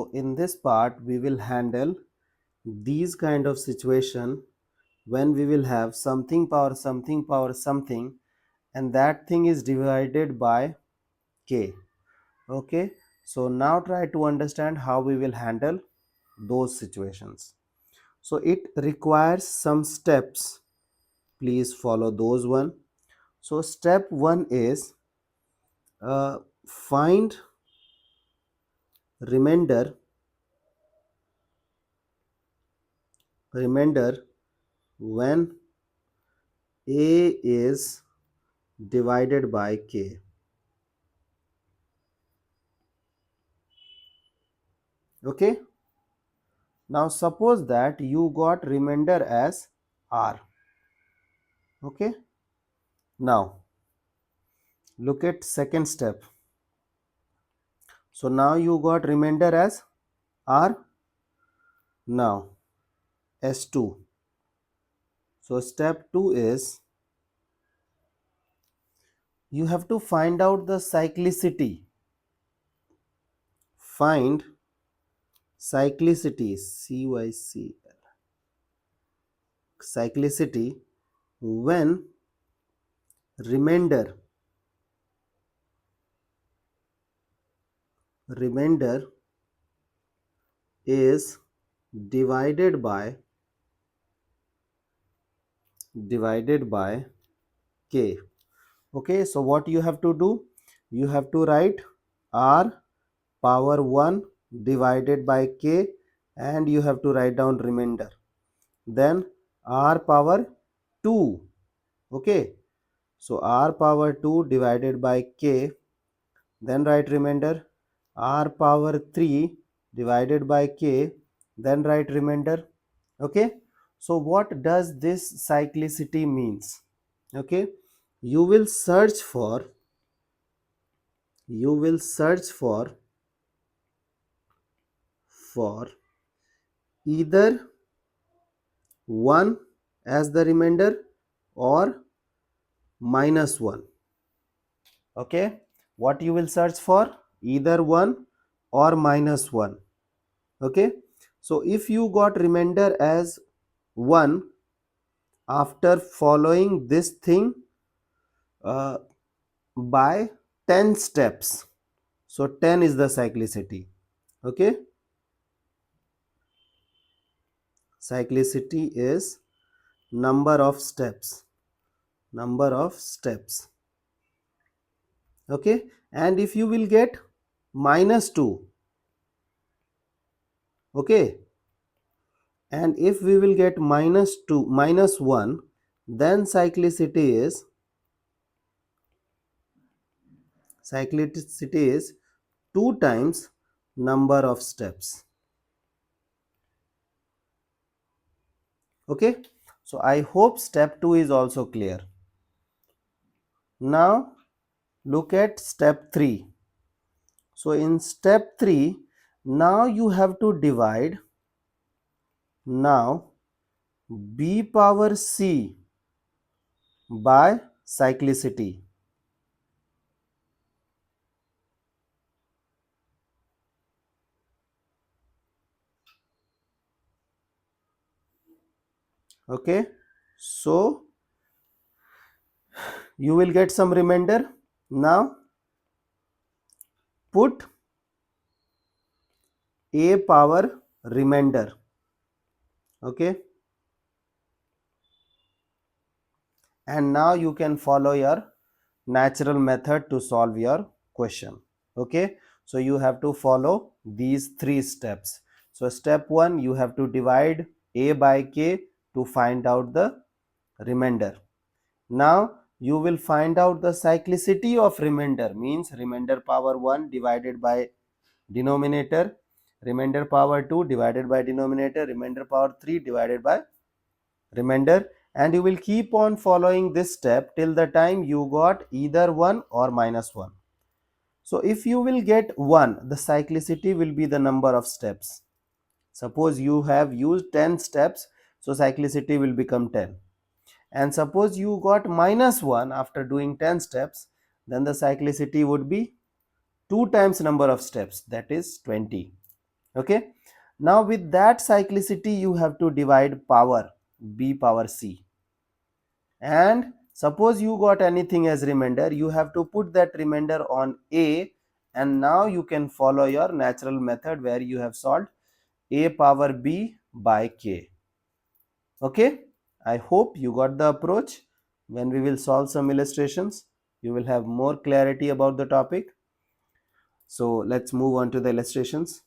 So in this part we will handle these kind of situation when we will have something power something power something, and that thing is divided by k. Okay, so now try to understand how we will handle those situations. So it requires some steps, please follow those one. So step 1 is find remainder when a is divided by k. Okay, now suppose that you got remainder as r. Okay, now look at second step. So now you got remainder as r. Now s2. So step 2 is you have to find out the cyclicity. Find cyclicity, cyclicity when remainder is divided by k. Okay, so what you have to do? You have to write r power 1 divided by k, and you have to write down remainder. Then r power 2. Okay, so r power 2 divided by k, then write remainder. R power 3 divided by k, then write remainder. Okay, so what does this cyclicity means? Okay, you will search for either 1 as the remainder or -1. Okay, what you will search for? Either 1 or -1. Okay, so if you got remainder as 1, after following this thing uh, by 10 steps, so 10 is the cyclicity. Okay, cyclicity is number of steps. Okay, and if you will get -2, okay, and if we will get -1, then cyclicity is 2 times number of steps. Okay, so I hope step 2 is also clear. Now look at step 3. So in step 3, now you have to divide now b power c by cyclicity. Okay, so you will get some remainder. Now put a power remainder. Okay, and now you can follow your natural method to solve your question. Okay, so you have to follow these 3 steps. So step 1, you have to divide a by k to find out the remainder. Now you will find out the cyclicity of remainder, means remainder power 1 divided by denominator, remainder power 2 divided by denominator, remainder power 3 divided by remainder, and you will keep on following this step till the time you got either 1 or -1. So if you will get 1, the cyclicity will be the number of steps. Suppose you have used 10 steps, so cyclicity will become 10. And suppose you got -1 after doing 10 steps, then the cyclicity would be 2 times number of steps, that is 20. Okay. Now with that cyclicity you have to divide power b power c, and suppose you got anything as remainder, you have to put that remainder on a, and now you can follow your natural method where you have solved a power b by k. Okay, I hope you got the approach. When we will solve some illustrations, you will have more clarity about the topic. So let's move on to the illustrations.